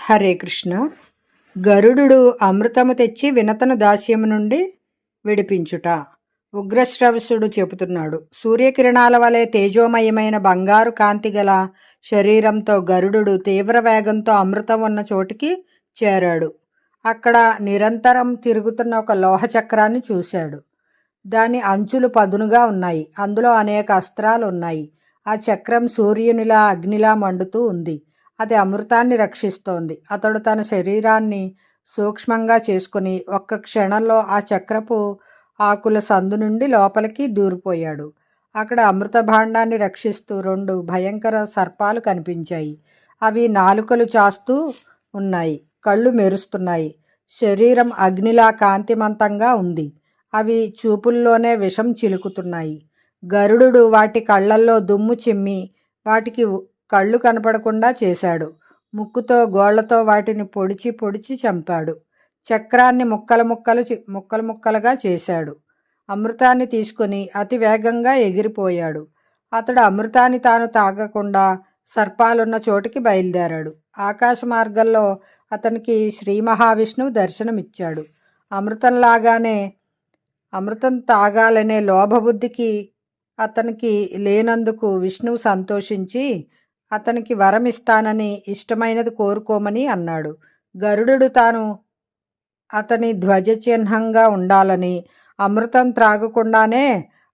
హరే కృష్ణ. గరుడు అమృతము తెచ్చి వినతను దాస్యము నుండి విడిపించుట. ఉగ్రశ్రవసుడు చెబుతున్నాడు. సూర్యకిరణాల వలె తేజోమయమైన బంగారు కాంతి గల శరీరంతో గరుడు తీవ్ర వేగంతో అమృతం ఉన్న చోటికి చేరాడు. అక్కడ నిరంతరం తిరుగుతున్న ఒక లోహ చక్రాన్ని చూశాడు. దాని అంచులు పదునుగా ఉన్నాయి. అందులో అనేక అస్త్రాలు ఉన్నాయి. ఆ చక్రం సూర్యునిలా అగ్నిలా మండుతూ ఉంది. అది అమృతాన్ని రక్షిస్తోంది. అతడు తన శరీరాన్ని సూక్ష్మంగా చేసుకుని ఒక్క క్షణంలో ఆ చక్రపు ఆకుల సందు నుండి లోపలికి దూరిపోయాడు. అక్కడ అమృత భాండాన్ని రక్షిస్తూ 2 భయంకర సర్పాలు కనిపించాయి. అవి నాలుకలు చాస్తూ ఉన్నాయి. కళ్ళు మెరుస్తున్నాయి. శరీరం అగ్నిలా కాంతిమంతంగా ఉంది. అవి చూపుల్లోనే విషం చిలుకుతున్నాయి. గరుడు వాటి కళ్ళల్లో దుమ్ము చిమ్మి వాటికి కళ్ళు కనపడకుండా చేశాడు. ముక్కుతో గోళ్లతో వాటిని పొడిచి పొడిచి చంపాడు. చక్రాన్ని ముక్కలుగా చేశాడు. అమృతాన్ని తీసుకుని అతి వేగంగా ఎగిరిపోయాడు. అతడు అమృతాన్ని తాను తాగకుండా సర్పాలున్న చోటికి బయలుదేరాడు. ఆకాశ మార్గంలో అతనికి శ్రీ మహావిష్ణువు దర్శనమిచ్చాడు. అమృతం తాగాలనే లోభబుద్ధికి అతనికి లేనందుకు విష్ణువు సంతోషించి అతనికి వరమిస్తానని ఇష్టమైనది కోరుకోమని అన్నాడు. గరుడు తాను అతని ధ్వజ చిహ్నంగా ఉండాలని, అమృతం త్రాగకుండానే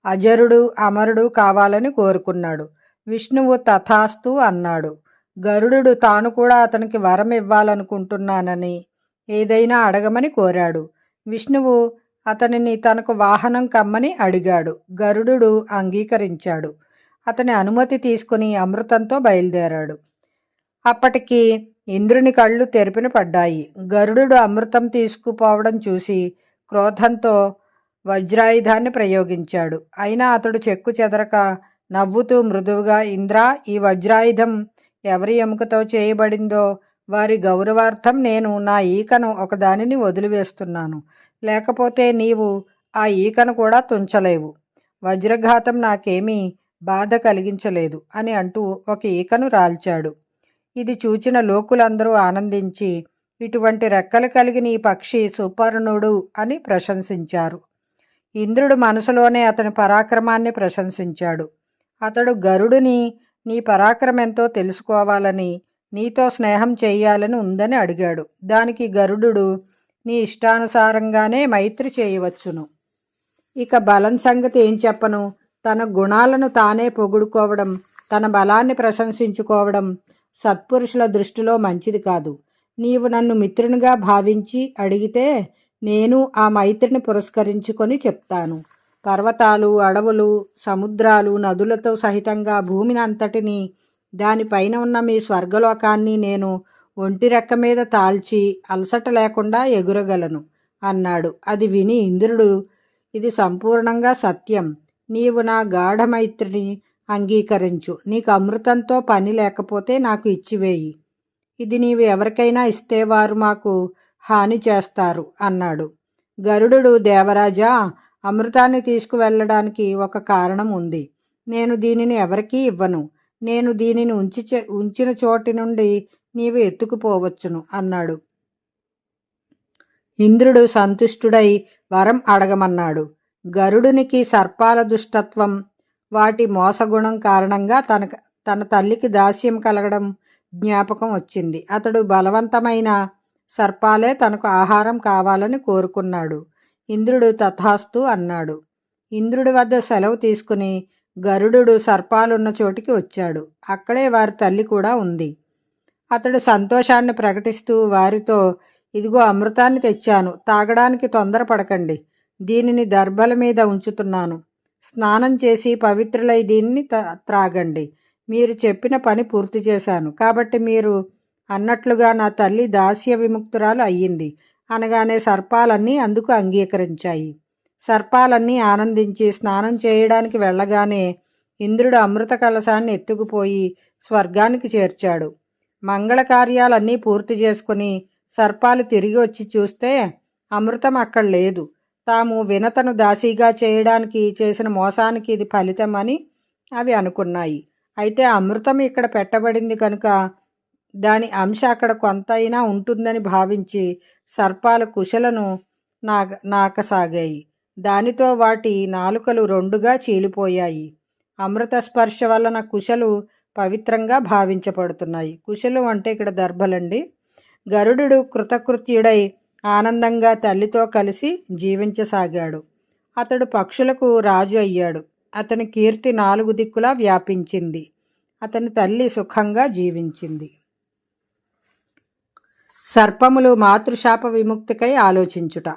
అజరుడు అమరుడు కావాలని కోరుకున్నాడు. విష్ణువు తథాస్తు అన్నాడు. గరుడు తాను కూడా అతనికి వరం ఇవ్వాలనుకుంటున్నానని ఏదైనా అడగమని కోరాడు. విష్ణువు అతనిని తనకు వాహనం కమ్మని అడిగాడు. గరుడు అంగీకరించాడు. అతని అనుమతి తీసుకుని అమృతంతో బయలుదేరాడు. అప్పటికి ఇంద్రుని కళ్ళు తెరిపిన పడ్డాయి. గరుడు అమృతం తీసుకుపోవడం చూసి క్రోధంతో వజ్రాయుధాన్ని ప్రయోగించాడు. అయినా అతడు చెక్కు చెదరక నవ్వుతూ మృదువుగా, ఇంద్రా, ఈ వజ్రాయుధం ఎవరి ఎముకతో చేయబడిందో వారి గౌరవార్థం నేను నా ఈకను ఒకదానిని వదిలివేస్తున్నాను. లేకపోతే నీవు ఆ ఈకను కూడా తుంచలేవు. వజ్రఘాతం నాకేమీ బాధ కలిగించలేదు అని అంటూ ఒక ఈకను రాల్చాడు. ఇది చూచిన లోకులందరూ ఆనందించి, ఇటువంటి రెక్కలు కలిగిన ఈ పక్షి సుపర్ణుడు అని ప్రశంసించారు. ఇంద్రుడు మనసులోనే అతని పరాక్రమాన్ని ప్రశంసించాడు. అతడు గరుడుని నీ పరాక్రమెంతో తెలుసుకోవాలని, నీతో స్నేహం చేయాలని ఉందని అడిగాడు. దానికి గరుడు, నీ ఇష్టానుసారంగానే మైత్రి చేయవచ్చును. ఇక బలం సంగతి ఏం చెప్పను. తన గుణాలను తానే పొగుడుకోవడం, తన బలాన్ని ప్రశంసించుకోవడం సత్పురుషుల దృష్టిలో మంచిది కాదు. నీవు నన్ను మిత్రునిగా భావించి అడిగితే నేను ఆ మైత్రిని పురస్కరించుకొని చెప్తాను. పర్వతాలు, అడవులు, సముద్రాలు, నదులతో సహితంగా భూమిని అంతటిని, దానిపైన ఉన్న మీ స్వర్గలోకాన్ని నేను ఒంటి రెక్క మీద తాల్చి అలసట లేకుండా ఎగురగలను అన్నాడు. అది విని ఇంద్రుడు, ఇది సంపూర్ణంగా సత్యం. నీవు నా గాఢమైత్రిని అంగీకరించు. నీకు అమృతంతో పని లేకపోతే నాకు ఇచ్చివేయి. ఇది నీవు ఎవరికైనా ఇస్తే వారు మాకు హాని చేస్తారు అన్నాడు. గరుడు, దేవరాజా, అమృతాన్ని తీసుకువెళ్ళడానికి ఒక కారణం ఉంది. నేను దీనిని ఎవరికీ ఇవ్వను. నేను దీనిని ఉంచిన చోటి నుండి నీవు ఎత్తుకుపోవచ్చును అన్నాడు. ఇంద్రుడు సంతుష్టుడై వరం అడగమన్నాడు. గరుడునికి సర్పాల దుష్టత్వం, వాటి మోసగుణం కారణంగా తన తల్లికి దాస్యం కలగడం జ్ఞాపకం వచ్చింది. అతడు బలవంతమైన సర్పాలే తనకు ఆహారం కావాలని కోరుకున్నాడు. ఇంద్రుడు తథాస్తు అన్నాడు. ఇంద్రుడి వద్ద సెలవు తీసుకుని గరుడు సర్పాలున్న చోటికి వచ్చాడు. అక్కడే వారి తల్లి కూడా ఉంది. అతడు సంతోషాన్ని ప్రకటిస్తూ వారితో, ఇదిగో అమృతాన్ని తెచ్చాను. తాగడానికి తొందరపడకండి. దీనిని దర్భల మీద ఉంచుతున్నాను. స్నానం చేసి పవిత్రులై దీనిని త్రాగండి. మీరు చెప్పిన పని పూర్తి చేశాను కాబట్టి మీరు అన్నట్లుగా నా తల్లి దాస్య విముక్తురాలు అయ్యింది అనగానే సర్పాలన్నీ అందుకు అంగీకరించాయి. సర్పాలన్నీ ఆనందించి స్నానం చేయడానికి వెళ్ళగానే ఇంద్రుడు అమృత కలశాన్ని ఎత్తుకుపోయి స్వర్గానికి చేర్చాడు. మంగళకార్యాలన్నీ పూర్తి చేసుకుని సర్పాలు తిరిగి వచ్చి చూస్తే అమృతం అక్కడ లేదు. తాము వినతను దాసీగా చేయడానికి చేసిన మోసానికి ఇది ఫలితం అని అవి అనుకున్నాయి. అయితే అమృతం ఇక్కడ పెట్టబడింది కనుక దాని అంశ అక్కడ కొంతైనా ఉంటుందని భావించి సర్పాలు కుశలను నాకసాగాయి. దానితో వాటి నాలుకలు రెండుగా చీలిపోయాయి. అమృత స్పర్శ వలన కుశలు పవిత్రంగా భావించబడుతున్నాయి. కుశలు అంటే ఇక్కడ దర్భలండి. గరుడు కృతకృత్యుడై ఆనందంగా తల్లితో కలిసి జీవించసాగాడు. అతడు పక్షులకు రాజు అయ్యాడు. అతని కీర్తి 4 దిక్కులా వ్యాపించింది. అతని తల్లి సుఖంగా జీవించింది. సర్పములు మాతృశాప విముక్తికై ఆలోచించుట.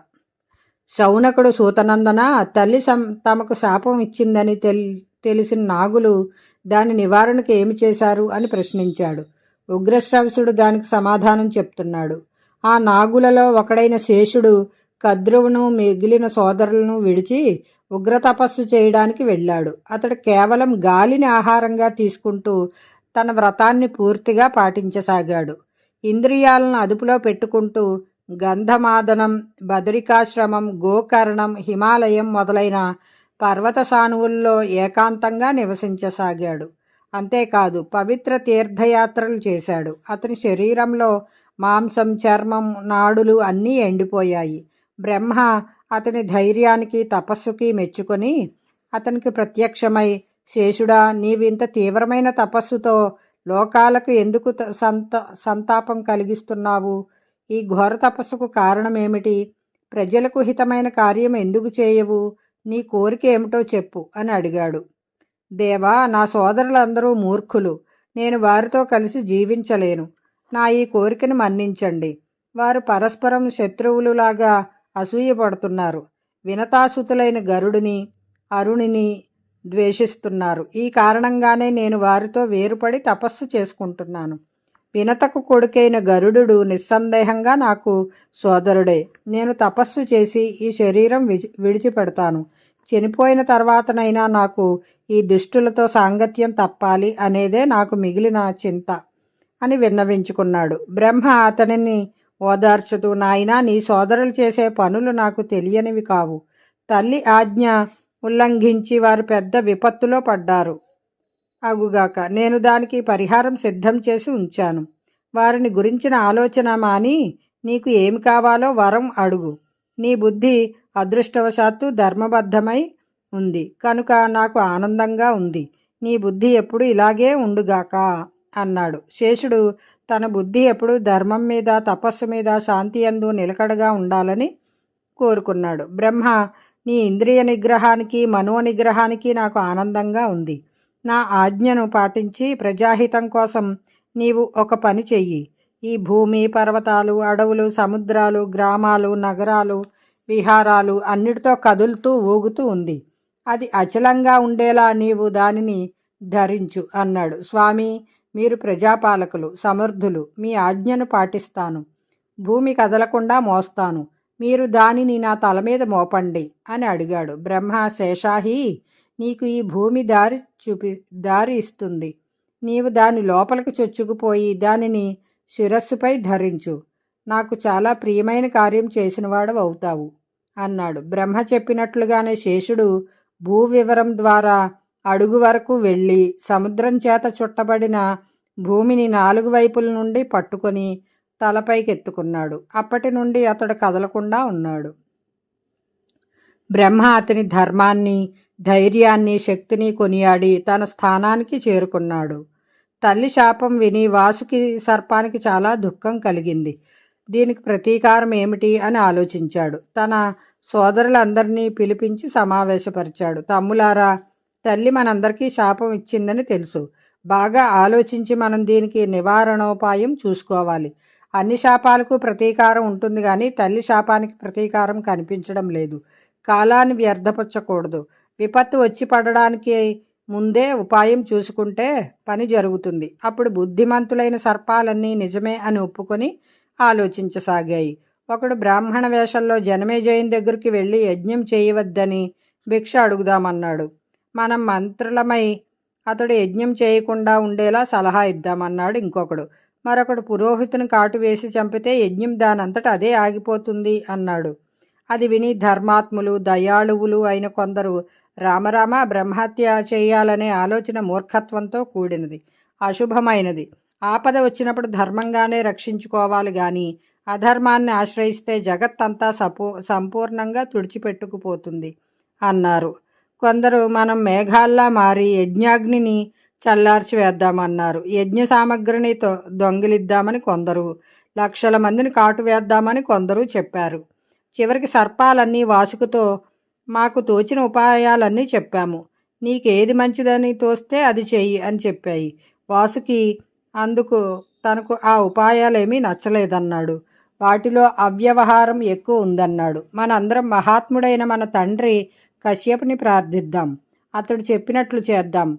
శౌనకుడు సూతనందన, తల్లి తమకు శాపం ఇచ్చిందని తెలిసిన నాగులు దాని నివారణకు ఏమి చేశారు అని ప్రశ్నించాడు. ఉగ్రశ్రవసుడు దానికి సమాధానం చెప్తున్నాడు. ఆ నాగులలో ఒకడైన శేషుడు కద్రువును మిగిలిన సోదరులను విడిచి ఉగ్రతపస్సు చేయడానికి వెళ్ళాడు. అతడు కేవలం గాలిని ఆహారంగా తీసుకుంటూ తన వ్రతాన్ని పూర్తిగా పాటించసాగాడు. ఇంద్రియాలను అదుపులో పెట్టుకుంటూ గంధమాదనం, బదరికాశ్రమం, గోకర్ణం, హిమాలయం మొదలైన పర్వత సానువుల్లో ఏకాంతంగా నివసించసాగాడు. అంతేకాదు పవిత్ర తీర్థయాత్రలు చేశాడు. అతని శరీరంలో మాంసం, చర్మం, నాడులు అన్నీ ఎండిపోయాయి. బ్రహ్మ అతని ధైర్యానికి తపస్సుకి మెచ్చుకొని అతనికి ప్రత్యక్షమై, శేషుడా, నీవింత తీవ్రమైన తపస్సుతో లోకాలకు ఎందుకు సంతాపం కలిగిస్తున్నావు? ఈ ఘోర తపస్సుకు కారణమేమిటి? ప్రజలకు హితమైన కార్యం ఎందుకు చేయవు? నీ కోరిక ఏమిటో చెప్పు అని అడిగాడు. దేవా, నా సోదరులందరూ మూర్ఖులు. నేను వారితో కలిసి జీవించలేను. నా ఈ కోరికను మన్నించండి. వారు పరస్పరం శత్రువులులాగా అసూయపడుతున్నారు. వినతాసుతులైన గరుడిని, అరుణిని ద్వేషిస్తున్నారు. ఈ కారణంగానే నేను వారితో వేరుపడి తపస్సు చేసుకుంటున్నాను. వినతకు కొడుకైన గరుడు నిస్సందేహంగా నాకు సోదరుడే. నేను తపస్సు చేసి ఈ శరీరం విడిచిపెడతాను. చనిపోయిన తర్వాతనైనా నాకు ఈ దుష్టులతో సాంగత్యం తప్పాలి అనేదే నాకు మిగిలిన చింత అని విన్నవించుకున్నాడు. బ్రహ్మ అతనిని ఓదార్చుతూ, నాయనా, నీ సోదరులు చేసే పనులు నాకు తెలియనివి కావు. తల్లి ఆజ్ఞ ఉల్లంఘించి వారు పెద్ద విపత్తులో పడ్డారు. అగుగాక నేను దానికి పరిహారం సిద్ధం చేసి ఉంచాను. వారిని గురించిన ఆలోచన మాని నీకు ఏమి కావాలో వరం అడుగు. నీ బుద్ధి అదృష్టవశాత్తు ధర్మబద్ధమై ఉంది కనుక నాకు ఆనందంగా ఉంది. నీ బుద్ధి ఎప్పుడు ఇలాగే ఉండుగాక అన్నాడు. శేషుడు తన బుద్ధి ఎప్పుడు ధర్మం మీద, తపస్సు మీద, శాంతి యందు నిలకడగా ఉండాలని కోరుకున్నాడు. బ్రహ్మ, నీ ఇంద్రియ నిగ్రహానికి, మనో నిగ్రహానికి నాకు ఆనందంగా ఉంది. నా ఆజ్ఞను పాటించి ప్రజాహితం కోసం నీవు ఒక పని చెయ్యి. ఈ భూమి, పర్వతాలు, అడవులు, సముద్రాలు, గ్రామాలు, నగరాలు, విహారాలు అన్నిటితో కదులుతూ ఊగుతూ ఉంది. అది అచలంగా ఉండేలా నీవు దానిని ధరించు అన్నాడు. స్వామి, మీరు ప్రజాపాలకులు, సమర్థులు. మీ ఆజ్ఞను పాటిస్తాను. భూమి కదలకుండా మోస్తాను. మీరు దానిని నా తల మీద మోపండి అని అడిగాడు. బ్రహ్మ, శేషాహి, నీకు ఈ భూమి దారి ఇస్తుంది. నీవు దాని లోపలికి చొచ్చుకుపోయి దానిని శిరస్సుపై ధరించు. నాకు చాలా ప్రియమైన కార్యం చేసినవాడు అవుతావు అన్నాడు. బ్రహ్మ చెప్పినట్లుగానే శేషుడు భూవివరం ద్వారా అడుగు వరకు వెళ్ళి సముద్రం చేత చుట్టబడిన భూమిని 4 వైపుల నుండి పట్టుకొని తలపైకెత్తుకున్నాడు. అప్పటి నుండి అతడు కదలకుండా ఉన్నాడు. బ్రహ్మ అతని ధర్మాన్ని, ధైర్యాన్ని, శక్తిని కొనియాడి తన స్థానానికి చేరుకున్నాడు. తల్లి శాపం విని వాసుకి సర్పానికి చాలా దుఃఖం కలిగింది. దీనికి ప్రతీకారం ఏమిటి అని ఆలోచించాడు. తన సోదరులందరినీ పిలిపించి సమావేశపరిచాడు. తమ్ములారా, తల్లి మనందరికీ శాపం ఇచ్చిందని తెలుసు. బాగా ఆలోచించి మనం దీనికి నివారణోపాయం చూసుకోవాలి. అన్ని శాపాలకు ప్రతీకారం ఉంటుంది కానీ తల్లి శాపానికి ప్రతీకారం కనిపించడం లేదు. కాలాన్ని వ్యర్థపరచకూడదు. విపత్తు వచ్చి పడడానికి ముందే ఉపాయం చూసుకుంటే పని జరుగుతుంది. అప్పుడు బుద్ధిమంతులైన సర్పాలన్నీ నిజమే అని ఒప్పుకొని ఆలోచించసాగాయి. ఒకడు బ్రాహ్మణ వేషంలో జనమేజయుని దగ్గరికి వెళ్ళి యజ్ఞం చేయవద్దని భిక్ష అడుగుదామన్నాడు. మనం మంత్రులమై అతడు యజ్ఞం చేయకుండా ఉండేలా సలహా ఇద్దామన్నాడు ఇంకొకడు. మరొకడు పురోహితుని కాటు వేసి చంపితే యజ్ఞం దానంతట అదే ఆగిపోతుంది అన్నాడు. అది విని ధర్మాత్ములు, దయాళువులు అయిన కొందరు రామరామ, బ్రహ్మహత్య చేయాలనే ఆలోచన మూర్ఖత్వంతో కూడినది, అశుభమైనది. ఆపద వచ్చినప్పుడు ధర్మంగానే రక్షించుకోవాలి గాని అధర్మాన్ని ఆశ్రయిస్తే జగత్తంతా సంపూర్ణంగా తుడిచిపెట్టుకుపోతుంది అన్నారు. కొందరు మనం మేఘాల్లా మారి యజ్ఞాగ్నిని చల్లార్చి వేద్దామన్నారు. యజ్ఞ సామగ్రిని దొంగిలిద్దామని కొందరు, లక్షల మందిని కాటు వేద్దామని కొందరు చెప్పారు. చివరికి సర్పాలన్నీ వాసుకుతో మాకు తోచిన ఉపాయాలన్నీ చెప్పాము, నీకేది మంచిదని తోస్తే అది చెయ్యి అని చెప్పాయి. వాసుకి అందుకు తనకు ఆ ఉపాయాలేమీ నచ్చలేదన్నాడు. వాటిలో అవ్యవహారం ఎక్కువ ఉందన్నాడు. మనందరం మహాత్ముడైన మన తండ్రి కశ్యపుని ప్రార్థిద్దాం, అతడు చెప్పినట్లు చేద్దాం.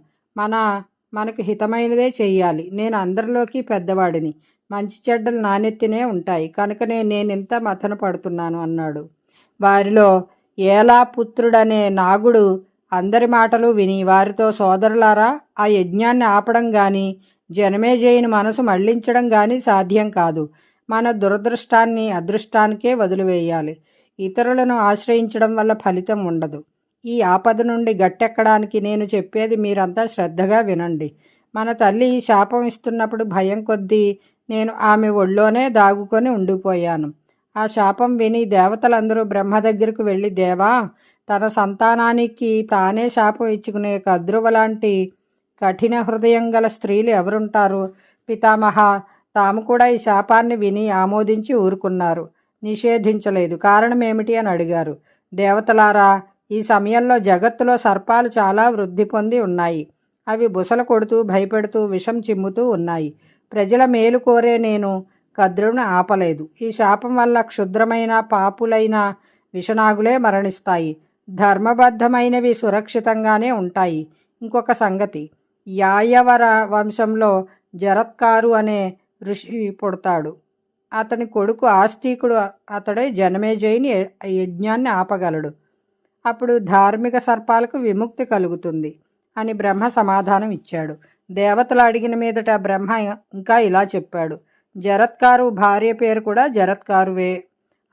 మనకు హితమైనదే చెయ్యాలి. నేను అందరిలోకి పెద్దవాడిని, మంచి చెడ్డలు నానెత్తినే ఉంటాయి, కనుకనే నేనింత మథన పడుతున్నాను అన్నాడు. వారిలో ఏలాపుత్రుడనే నాగుడు అందరి మాటలు విని వారితో, సోదరులారా, ఆ యజ్ఞాన్ని ఆపడం గాని జనమేజయుని మనసు మళ్లించడం గాని సాధ్యం కాదు. మన దురదృష్టాన్ని అదృష్టానికే వదిలివేయాలి. ఇతరులను ఆశ్రయించడం వల్ల ఫలితం ఉండదు. ఈ ఆపద నుండి గట్టెక్కడానికి నేను చెప్పేది మీరంతా శ్రద్ధగా వినండి. మన తల్లి శాపం ఇస్తున్నప్పుడు భయం కొద్దీ నేను ఆమె ఒళ్ళోనే దాగుకొని ఉండిపోయాను. ఆ శాపం విని దేవతలందరూ బ్రహ్మ దగ్గరకు వెళ్ళి, దేవా, తన సంతానానికి తానే శాపం ఇచ్చుకునే కద్రువ లాంటి కఠిన హృదయం గల స్త్రీలు ఎవరుంటారు? పితామహ, తాము కూడా ఈ శాపాన్ని విని ఆమోదించి ఊరుకున్నారు, నిషేధించలేదు. కారణం ఏమిటి అని అడిగారు. దేవతలారా, ఈ సమయంలో జగత్తులో సర్పాలు చాలా వృద్ధి పొంది ఉన్నాయి. అవి బుసలు కొడుతూ భయపెడుతూ విషం చిమ్ముతూ ఉన్నాయి. ప్రజల మేలు కోరే నేను కద్రువును ఆపలేదు. ఈ శాపం వల్ల క్షుద్రమైన పాపులైన విషనాగులే మరణిస్తాయి. ధర్మబద్ధమైనవి సురక్షితంగానే ఉంటాయి. ఇంకొక సంగతి, యాయవర వంశంలో జరత్కారు అనే ఋషి పుడతాడు. అతని కొడుకు ఆస్తికుడు. అతడే జనమేజయుని యజ్ఞాన్ని ఆపగలడు. అప్పుడు ధార్మిక సర్పాలకు విముక్తి కలుగుతుంది అని బ్రహ్మ సమాధానం ఇచ్చాడు. దేవతలు అడిగిన మీదట బ్రహ్మ ఇంకా ఇలా చెప్పాడు. జరత్కారు భార్య పేరు కూడా జరత్కారువే.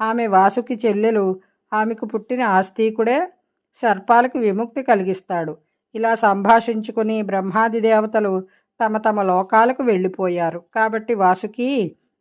ఆమె వాసుకి చెల్లెలు. ఆమెకు పుట్టిన ఆస్తికుడే సర్పాలకు విముక్తి కలిగిస్తాడు. ఇలా సంభాషించుకుని బ్రహ్మాది దేవతలు తమ తమ లోకాలకు వెళ్ళిపోయారు. కాబట్టి వాసుకి,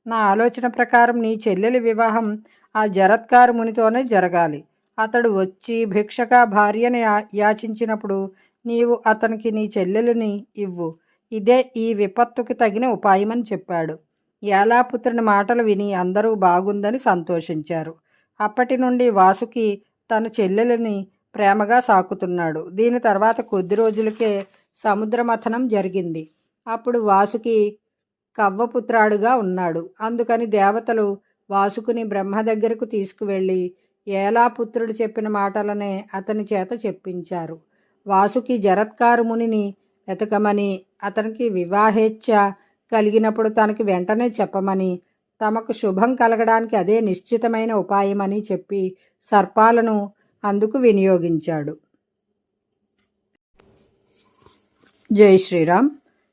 నా ఆలోచన ప్రకారం నీ చెల్లెలి వివాహం ఆ జరత్కారు మునితోనే జరగాలి. అతడు వచ్చి భిక్షగా భార్యని యాచించినప్పుడు నీవు అతనికి నీ చెల్లెలిని ఇవ్వు. ఇదే ఈ విపత్తుకి తగిన ఉపాయమని చెప్పాడు. యాలాపుత్రుని మాటలు విని అందరూ బాగుందని సంతోషించారు. అప్పటి నుండి వాసుకి తన చెల్లెలిని ప్రేమగా సాకుతున్నాడు. దీని తర్వాత కొద్ది రోజులకే సముద్రమథనం జరిగింది. అప్పుడు వాసుకి కవ్వపుత్రాడుగా ఉన్నాడు. అందుకని దేవతలు వాసుకుని బ్రహ్మ దగ్గరకు తీసుకువెళ్ళి ఏలాపుత్రుడు చెప్పిన మాటలనే అతని చేత చెప్పించారు. వాసుకి జరత్కారు మునిని వెతకమని, అతనికి వివాహేచ్ఛ కలిగినప్పుడు తనకి వెంటనే చెప్పమని, తమకు శుభం కలగడానికి అదే నిశ్చితమైన ఉపాయమని చెప్పి సర్పాలను అందుకు వినియోగించాడు. జై శ్రీరామ్.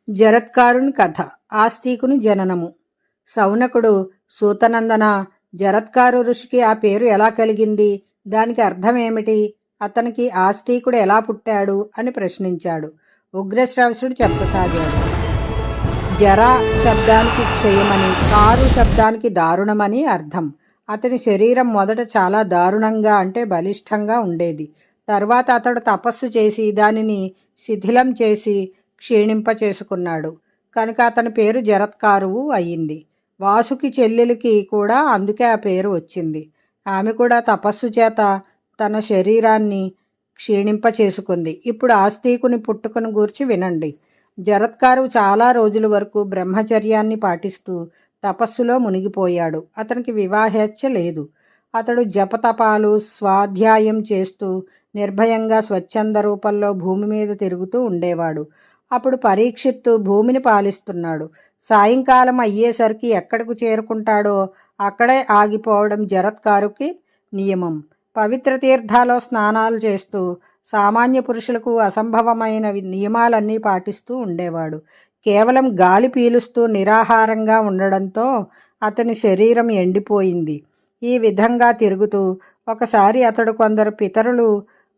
జరత్కారుని కథ. ఆస్తికుని జననము. సౌనకుడు, సూతనందన, జరత్కారు ఋషికి ఆ పేరు ఎలా కలిగింది? దానికి అర్థం ఏమిటి? అతనికి ఆస్తికుడు ఎలా పుట్టాడు అని ప్రశ్నించాడు. ఉగ్రశ్రవసుడు చెప్పసాగాడు. జర శబ్దానికి క్షయమని, కారు శబ్దానికి దారుణమని అర్థం. అతని శరీరం మొదట చాలా దారుణంగా అంటే బలిష్టంగా ఉండేది. తర్వాత అతడు తపస్సు చేసి దానిని శిథిలం చేసి క్షీణింపచేసుకున్నాడు. కనుక అతని పేరు జరత్కారువు అయ్యింది. వాసుకి చెల్లెలికి కూడా అందుకే ఆ పేరు వచ్చింది. ఆమె కూడా తపస్సు చేత తన శరీరాన్ని క్షీణింపచేసుకుంది. ఇప్పుడు ఆస్తికుని పుట్టుకను గూర్చి వినండి. జరత్కారు చాలా రోజుల వరకు బ్రహ్మచర్యాన్ని పాటిస్తూ తపస్సులో మునిగిపోయాడు. అతనికి వివాహేచ్ఛ లేదు. అతడు జపతపాలు స్వాధ్యాయం చేస్తూ నిర్భయంగా స్వచ్ఛంద రూపంలో భూమి మీద తిరుగుతూ ఉండేవాడు. అప్పుడు పరీక్షిత్తు భూమిని పాలిస్తున్నాడు. సాయంకాలం అయ్యేసరికి ఎక్కడకు చేరుకుంటాడో అక్కడే ఆగిపోవడం జరత్కారుకి నియమం. పవిత్ర తీర్థాల్లో స్నానాలు చేస్తూ సామాన్య పురుషులకు అసంభవమైన నియమాలన్నీ పాటిస్తూ ఉండేవాడు. కేవలం గాలి పీలుస్తూ నిరాహారంగా ఉండడంతో అతని శరీరం ఎండిపోయింది. ఈ విధంగా తిరుగుతూ ఒకసారి అతడు కొందరు పితరులు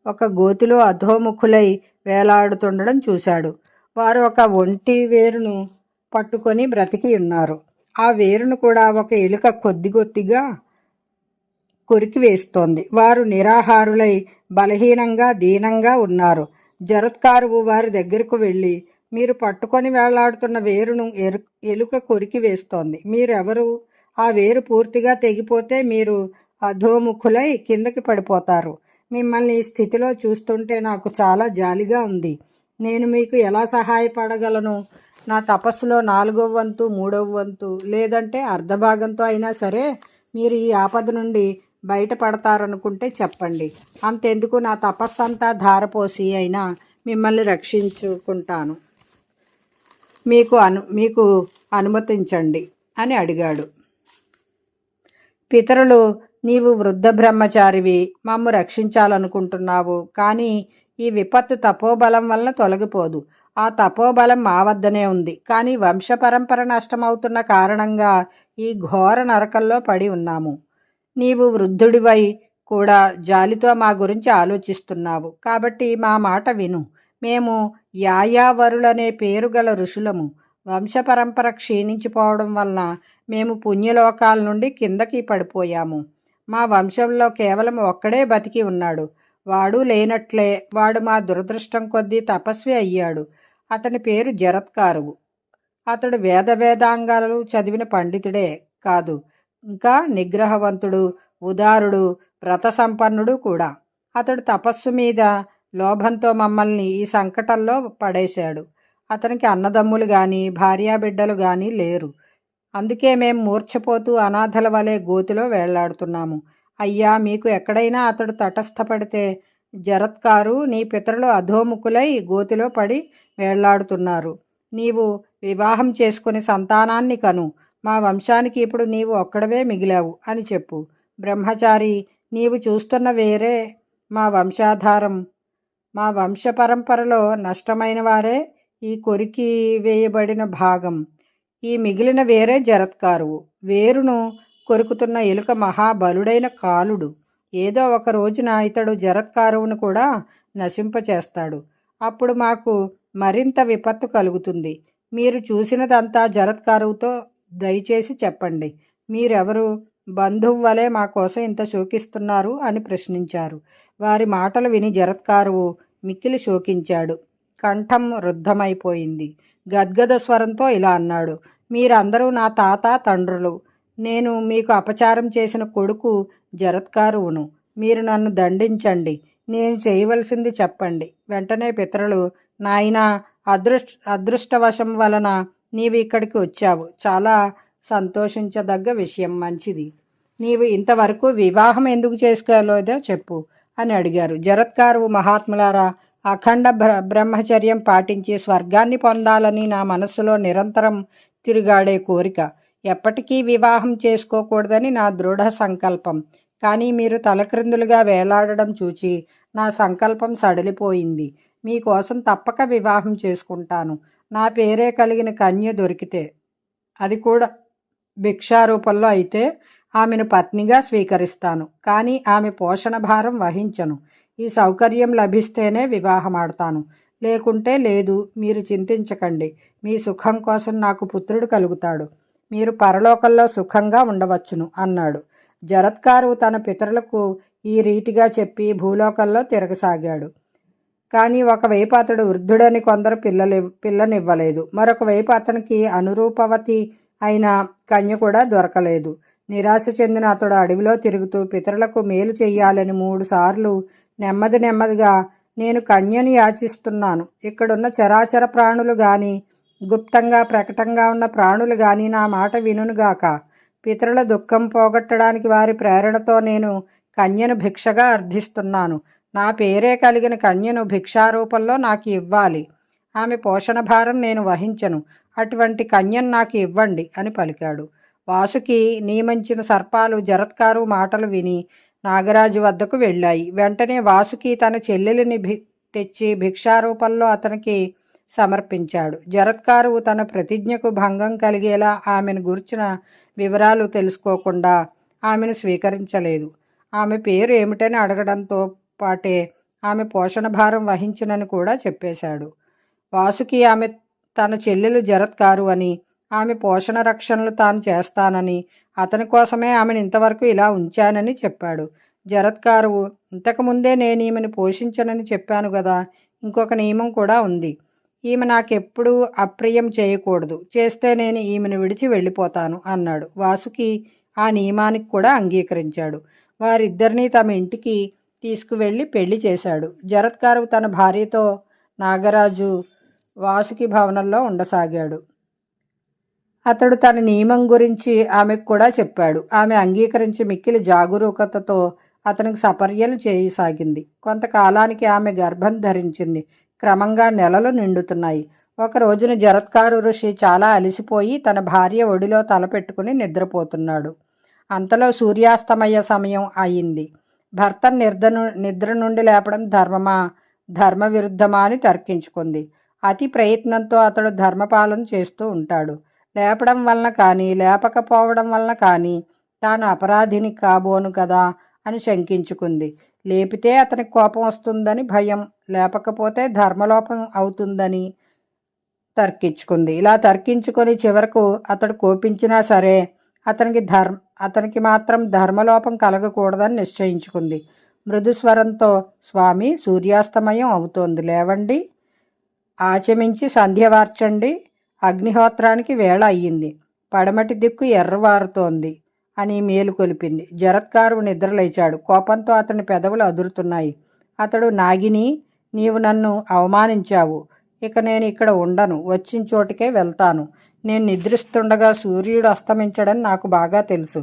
ఒక గోతిలో అధోముఖులై వేలాడుతుండడం చూశాడు. వారు ఒక ఒంటి వేరును పట్టుకొని బ్రతికి ఉన్నారు. ఆ వేరును కూడా ఒక ఎలుక కొద్దిగా కొరికి వేస్తోంది. వారు నిరాహారులై బలహీనంగా దీనంగా ఉన్నారు. జరత్కారువు వారి దగ్గరకు వెళ్ళి, మీరు పట్టుకొని వేలాడుతున్న వేరును ఎలుక కొరికి వేస్తోంది. మీరెవరు? ఆ వేరు పూర్తిగా తెగిపోతే మీరు అధోముఖులై కిందకి పడిపోతారు. మిమ్మల్ని ఈ స్థితిలో చూస్తుంటే నాకు చాలా జాలిగా ఉంది. నేను మీకు ఎలా సహాయపడగలను? నా తపస్సులో 4వ వంతు 3వ వంతు లేదంటే అర్ధభాగంతో అయినా సరే మీరు ఈ ఆపద నుండి బయటపడతారనుకుంటే చెప్పండి. అంతెందుకు, నా తపస్సంతా ధారపోసి అయినా మిమ్మల్ని రక్షించుకుంటాను. మీకు అనుమతించండి అని అడిగాడు. పితరులు, నీవు వృద్ధ బ్రహ్మచారివి, మమ్ము రక్షించాలనుకుంటున్నావు. కానీ ఈ విపత్తు తపోబలం వలన తొలగిపోదు. ఆ తపోబలం మా వద్దనే ఉంది. కానీ వంశపరంపర నష్టమవుతున్న కారణంగా ఈ ఘోర నరకంలో పడి ఉన్నాము. నీవు వృద్ధుడివై కూడా జాలితో మా గురించి ఆలోచిస్తున్నావు. కాబట్టి మా మాట విను. మేము యాయావరులనే పేరు గల ఋషులము. వంశపరంపర క్షీణించిపోవడం వలన మేము పుణ్యలోకాల నుండి కిందకి పడిపోయాము. మా వంశంలో కేవలం ఒక్కడే బతికి ఉన్నాడు. వాడు లేనట్లే వాడు మా దురదృష్టం కొద్దీ తపస్వి అయ్యాడు. అతని పేరు జరత్కారువు. అతడు వేదాంగాలు చదివిన పండితుడే కాదు, ఇంకా నిగ్రహవంతుడు, ఉదారుడు, వ్రత సంపన్నుడు కూడా. అతడు తపస్సు మీద లోభంతో మమ్మల్ని ఈ సంకటంలో పడేశాడు. అతనికి అన్నదమ్ములు కానీ భార్యాబిడ్డలు కానీ లేరు. అందుకే మేము మూర్ఛపోతూ అనాథల వలె గోతిలో వేళ్లాడుతున్నాము. అయ్యా, మీకు ఎక్కడైనా అతడు తటస్థపడితే, జరత్కారు, నీ పితరులు అధోముఖులై గోతిలో పడి వేళ్లాడుతున్నారు. నీవు వివాహం చేసుకుని సంతానాన్ని కను. మా వంశానికి ఇప్పుడు నీవు ఒక్కడవే మిగిలావు అని చెప్పు. బ్రహ్మచారి, నీవు చూస్తున్న వేరే మా వంశాధారం. మా వంశ పరంపరలో నష్టమైన వారే ఈ కొరికి వేయబడిన భాగం. ఈ మిగిలిన వేరే జరత్కారువు. వేరును కొరుకుతున్న ఎలుక మహాబలుడైన కాలుడు. ఏదో ఒక రోజున ఇతడు జరత్కారువును కూడా నశింపచేస్తాడు. అప్పుడు మాకు మరింత విపత్తు కలుగుతుంది. మీరు చూసినదంతా జరత్కారువుతో దయచేసి చెప్పండి. మీరెవరు? బంధువు వలె మా కోసం ఇంత శోకిస్తున్నారు అని ప్రశ్నించారు. వారి మాటలు విని జరత్కారువు మిక్కిలి శోకించాడు. కంఠం రుద్ధమైపోయింది. గద్గద స్వరంతో ఇలా అన్నాడు. మీరందరూ నా తాత తండ్రులు. నేను మీకు అపచారం చేసిన కొడుకు జరత్కారువును. మీరు నన్ను దండించండి. నేను చేయవలసింది చెప్పండి. వెంటనే పితరులు, నాయనా, అదృష్టవశం వలన నీవు ఇక్కడికి వచ్చావు. చాలా సంతోషించదగ్గ విషయం. మంచిది. నీవు ఇంతవరకు వివాహం ఎందుకు చేసుకోలేదో చెప్పు అని అడిగారు. జరత్కారువు, మహాత్ములారా, అఖండ బ్రహ్మచర్యం పాటించి స్వర్గాన్ని పొందాలని నా మనస్సులో నిరంతరం తిరుగాడే కోరిక. ఎప్పటికీ వివాహం చేసుకోకూడదని నా దృఢ సంకల్పం. కానీ మీరు తలక్రిందులుగా వేలాడడం చూచి నా సంకల్పం సడలిపోయింది. మీకోసం తప్పక వివాహం చేసుకుంటాను. నా పేరే కలిగిన కన్య దొరికితే, అది కూడా భిక్షారూపంలో అయితే, ఆమెను పత్నిగా స్వీకరిస్తాను. కానీ ఆమె పోషణ భారం వహించను. ఈ సౌకర్యం లభిస్తేనే వివాహమాడతాను, లేకుంటే లేదు. మీరు చింతించకండి. మీ సుఖం కోసం నాకు పుత్రుడు కలుగుతాడు. మీరు పరలోకంలో సుఖంగా ఉండవచ్చును అన్నాడు. జరత్కారువు తన పితరులకు ఈ రీతిగా చెప్పి భూలోకంలో తిరగసాగాడు. కానీ ఒకవైపు అతడు వృద్ధుడని కొందరు పిల్లనివ్వలేదు. మరొక వైపు అతనికి అనురూపవతి అయిన కన్య కూడా దొరకలేదు. నిరాశ చెందిన అతడు అడవిలో తిరుగుతూ పితరులకు మేలు చెయ్యాలని 3 సార్లు నెమ్మదిగా, నేను కన్యని యాచిస్తున్నాను. ఇక్కడున్న చరాచర ప్రాణులు గాని, గుప్తంగా ప్రకటంగా ఉన్న ప్రాణులు గాని నా మాట వినుగాక. పితరుల దుఃఖం పోగొట్టడానికి వారి ప్రేరణతో నేను కన్యను భిక్షగా అర్థిస్తున్నాను. నా పేరే కలిగిన కన్యను భిక్షారూపంలో నాకు ఇవ్వాలి. ఆమె పోషణ భారం నేను వహించను. అటువంటి కన్యను నాకు ఇవ్వండి అని పలికాడు. వాసుకి నియమించిన సర్పాలు జరత్కారు మాటలు విని నాగరాజు వద్దకు వెళ్ళాయి. వెంటనే వాసుకి తన చెల్లెలిని తెచ్చి భిక్షారూపంలో అతనికి సమర్పించాడు. జరత్కారువు తన ప్రతిజ్ఞకు భంగం కలిగేలా ఆమెను గూర్చిన వివరాలు తెలుసుకోకుండా ఆమెను స్వీకరించలేదు. ఆమె పేరు ఏమిటని అడగడంతో పాటే ఆమె పోషణ భారం వహించినని కూడా చెప్పేశాడు. వాసుకి ఆమె తన చెల్లెలు జరత్కారు అని, ఆమె పోషణ రక్షణలు తాను చేస్తానని, అతని కోసమే ఆమెను ఇంతవరకు ఇలా ఉంచానని చెప్పాడు. జరత్కారువు, ఇంతకుముందే నేను ఈమెను పోషించనని చెప్పాను గదా, ఇంకొక నియమం కూడా ఉంది. ఈమె నాకెప్పుడూ అప్రియం చేయకూడదు, చేస్తే నేను ఈమెను విడిచి వెళ్ళిపోతాను అన్నాడు. వాసుకి ఆ నియమానికి కూడా అంగీకరించాడు. వారిద్దరినీ తమ ఇంటికి తీసుకువెళ్ళి పెళ్లి చేశాడు. జరత్కారువు తన భార్యతో నాగరాజు వాసుకి భవనంలో ఉండసాగాడు. అతడు తన నియమం గురించి ఆమెకు కూడా చెప్పాడు. ఆమె అంగీకరించి మిక్కిలి జాగరూకతతో అతనికి సపర్యలు చేయసాగింది. కొంతకాలానికి ఆమె గర్భం ధరించింది. క్రమంగా నెలలు నిండుతున్నాయి. ఒక రోజున జరత్కారు ఋషి చాలా అలసిపోయి తన భార్య ఒడిలో తలపెట్టుకుని నిద్రపోతున్నాడు. అంతలో సూర్యాస్తమయ సమయం అయింది. భర్త నిద్ర నుండి లేపడం ధర్మమా, ధర్మ విరుద్ధమా అని తర్కించుకుంది. అతి ప్రయత్నంతో అతడు ధర్మపాలన చేస్తూ ఉంటాడు. లేపడం వలన కానీ లేపకపోవడం వలన కానీ తాను అపరాధిని కాబోను కదా అని శంకించుకుంది. లేపితే అతనికి కోపం వస్తుందని భయం, లేపకపోతే ధర్మలోపం అవుతుందని తర్కించుకుంది. ఇలా తర్కించుకొని చివరకు అతడు కోపించినా సరే అతనికి మాత్రం ధర్మలోపం కలగకూడదని నిశ్చయించుకుంది. మృదుస్వరంతో, స్వామి, సూర్యాస్తమయం అవుతోంది, లేవండి, ఆచమించి సంధ్యవార్చండి, అగ్నిహోత్రానికి వేళ అయ్యింది, పడమటి దిక్కు ఎర్రవారుతోంది అని మేలుకొలిపింది. జరత్కారువు నిద్రలేచాడు. కోపంతో అతని పెదవులు అదురుతున్నాయి. అతడు, నాగిని, నీవు నన్ను అవమానించావు. ఇక నేను ఇక్కడ ఉండను, వచ్చిన చోటికే వెళ్తాను. నేను నిద్రిస్తుండగా సూర్యుడు అస్తమించడం నాకు బాగా తెలుసు.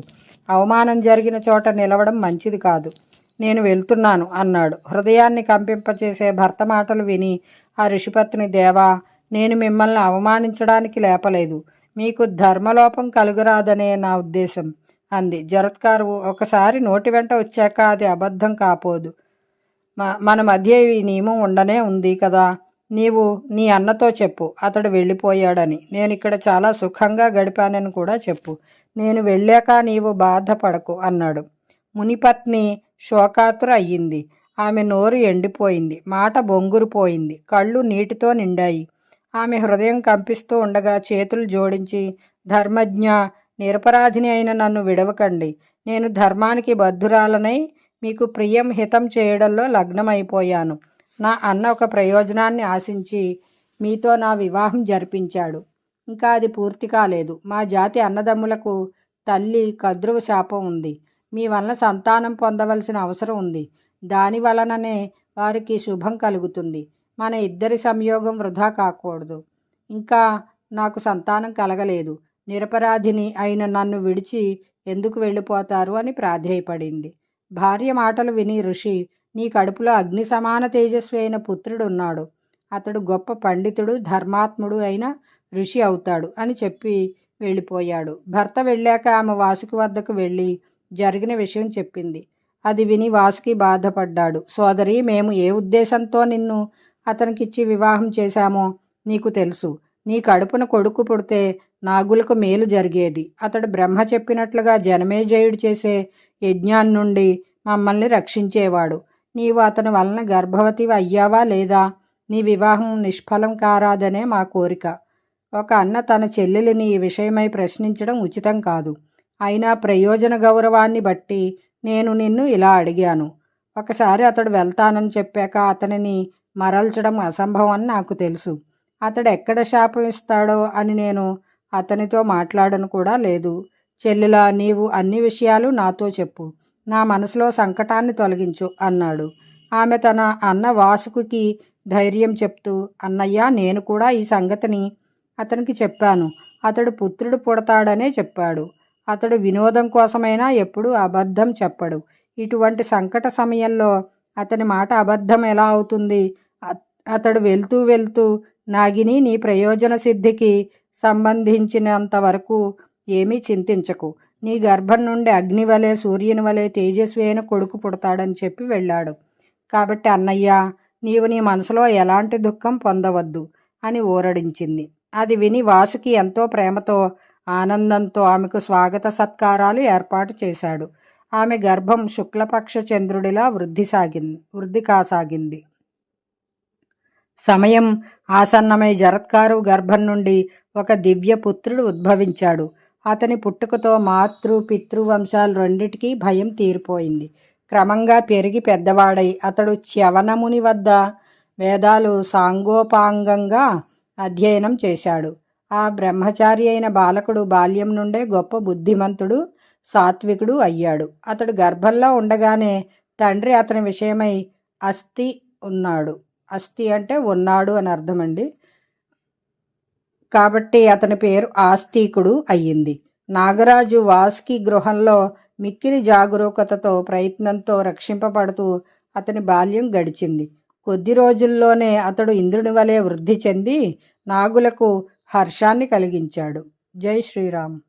అవమానం జరిగిన చోట నిలవడం మంచిది కాదు. నేను వెళ్తున్నాను అన్నాడు. హృదయాన్ని కంపింపచేసే భర్త మాటలు విని ఆ ఋషిపత్ని, దేవా, నేను మిమ్మల్ని అవమానించడానికి లేపలేదు, మీకు ధర్మలోపం కలుగురాదనే నా ఉద్దేశం అంది. జరత్కారువు, ఒకసారి నోటి వెంట వచ్చాక అది అబద్ధం కాపోదు. మన మధ్య ఈ నియమం ఉండనే ఉంది కదా. నీవు నీ అన్నతో చెప్పు అతడు వెళ్ళిపోయాడని, నేను ఇక్కడ చాలా సుఖంగా గడిపానని కూడా చెప్పు. నేను వెళ్ళాక నీవు బాధపడకు అన్నాడు. మునిపత్ని శోకాతుర అయ్యింది. ఆమె నోరు ఎండిపోయింది, మాట బొంగురుపోయింది, కళ్ళు నీటితో నిండాయి. ఆమె హృదయం కంపిస్తూ ఉండగా చేతులు జోడించి, ధర్మజ్ఞ, నిరపరాధిని అయిన నన్ను విడవకండి. నేను ధర్మానికి బద్ధురాలనై మీకు ప్రియం హితం చేయడంలో లగ్నమైపోయాను. నా అన్న ఒక ప్రయోజనాన్ని ఆశించి మీతో నా వివాహం జరిపించాడు. ఇంకా అది పూర్తి కాలేదు. మా జాతి అన్నదమ్ములకు తల్లి కద్రువ శాపం ఉంది. మీ వలన సంతానం పొందవలసిన అవసరం ఉంది. దాని వలననే వారికి శుభం కలుగుతుంది. మన ఇద్దరి సంయోగం వృధా కాకూడదు. ఇంకా నాకు సంతానం కలగలేదు. నిరపరాధిని అయిన నన్ను విడిచి ఎందుకు వెళ్ళిపోతారు అని ప్రాధేయపడింది. భార్య మాటలు విని ఋషి, నీ కడుపులో అగ్ని సమాన తేజస్వి అయిన పుత్రుడున్నాడు. అతడు గొప్ప పండితుడు, ధర్మాత్ముడు అయిన ఋషి అవుతాడు అని చెప్పి వెళ్ళిపోయాడు. భర్త వెళ్ళాక ఆమె వాసుకి వద్దకు వెళ్ళి జరిగిన విషయం చెప్పింది. అది విని వాసుకి బాధపడ్డాడు. సోదరి, మేము ఏ ఉద్దేశంతో నిన్ను అతనికిచ్చి వివాహం చేశామో నీకు తెలుసు. నీ కడుపున కొడుకు పుడితే నాగులకు మేలు జరిగేది. అతడు బ్రహ్మ చెప్పినట్లుగా జనమేజయుడు చేసే యజ్ఞాన్ని నుండి మమ్మల్ని రక్షించేవాడు. నీవు అతని వలన గర్భవతివి అయ్యావా లేదా? నీ వివాహం నిష్ఫలం కారాదనే మా కోరిక. ఒక అన్న తన చెల్లెలిని ఈ విషయమై ప్రశ్నించడం ఉచితం కాదు. అయినా ప్రయోజన గౌరవాన్ని బట్టి నేను నిన్ను ఇలా అడిగాను. ఒకసారి అతడు వెళ్తానని చెప్పాక అతనిని మరల్చడం అసంభవం అని నాకు తెలుసు. అతడు ఎక్కడ శాపం ఇస్తాడో అని నేను అతనితో మాట్లాడను కూడా లేదు. చెల్లులా, నీవు అన్ని విషయాలు నాతో చెప్పు. నా మనసులో సంకటాన్ని తొలగించు అన్నాడు. ఆమె తన అన్న వాసుకి ధైర్యం చెప్తూ, అన్నయ్య, నేను కూడా ఈ సంగతిని అతనికి చెప్పాను. అతడు పుత్రుడు పుడతాడనే చెప్పాడు. అతడు వినోదం కోసమైనా ఎప్పుడూ అబద్ధం చెప్పడు. ఇటువంటి సంకట సమయంలో అతని మాట అబద్ధం ఎలా అవుతుంది? అతడు వెళ్తూ వెళ్తూ, నాగిని, నీ ప్రయోజన సిద్ధికి సంబంధించినంత వరకు ఏమీ చింతించకు. నీ గర్భం నుండి అగ్ని వలె, సూర్యుని వలె తేజస్వి అయిన కొడుకు పుడతాడని చెప్పి వెళ్ళాడు. కాబట్టి అన్నయ్య, నీవు నీ మనసులో ఎలాంటి దుఃఖం పొందవద్దు అని ఊరడించింది. అది విని వాసుకి ఎంతో ప్రేమతో, ఆనందంతో ఆమెకు స్వాగత సత్కారాలు ఏర్పాటు చేశాడు. ఆమె గర్భం శుక్లపక్ష చంద్రుడిలా వృద్ధి కాసాగింది. సమయం ఆసన్నమై జరత్కారు గర్భం నుండి ఒక దివ్య పుత్రుడు ఉద్భవించాడు. అతని పుట్టుకతో మాతృ పితృవంశాలు రెండిటికీ భయం తీరిపోయింది. క్రమంగా పెరిగి పెద్దవాడై అతడు చ్యవనముని వద్ద వేదాలు సాంగోపాంగంగా అధ్యయనం చేశాడు. ఆ బ్రహ్మచారి అయిన బాలకుడు బాల్యం నుండే గొప్ప బుద్ధిమంతుడు, సాత్వికుడు అయ్యాడు. అతడు గర్భంలో ఉండగానే తండ్రి అతని విషయమై అస్థి అంటే ఉన్నాడు అని అర్థమండి. కాబట్టి అతని పేరు ఆస్తికుడు అయ్యింది. నాగరాజు వాసుకి గృహంలో మిక్కిలి జాగరూకతతో ప్రయత్నంతో రక్షింపబడుతూ అతని బాల్యం గడిచింది. కొద్ది రోజుల్లోనే అతడు ఇంద్రుని వలె వృద్ధి చెంది నాగులకు హర్షాన్ని కలిగించాడు. జై శ్రీరామ్.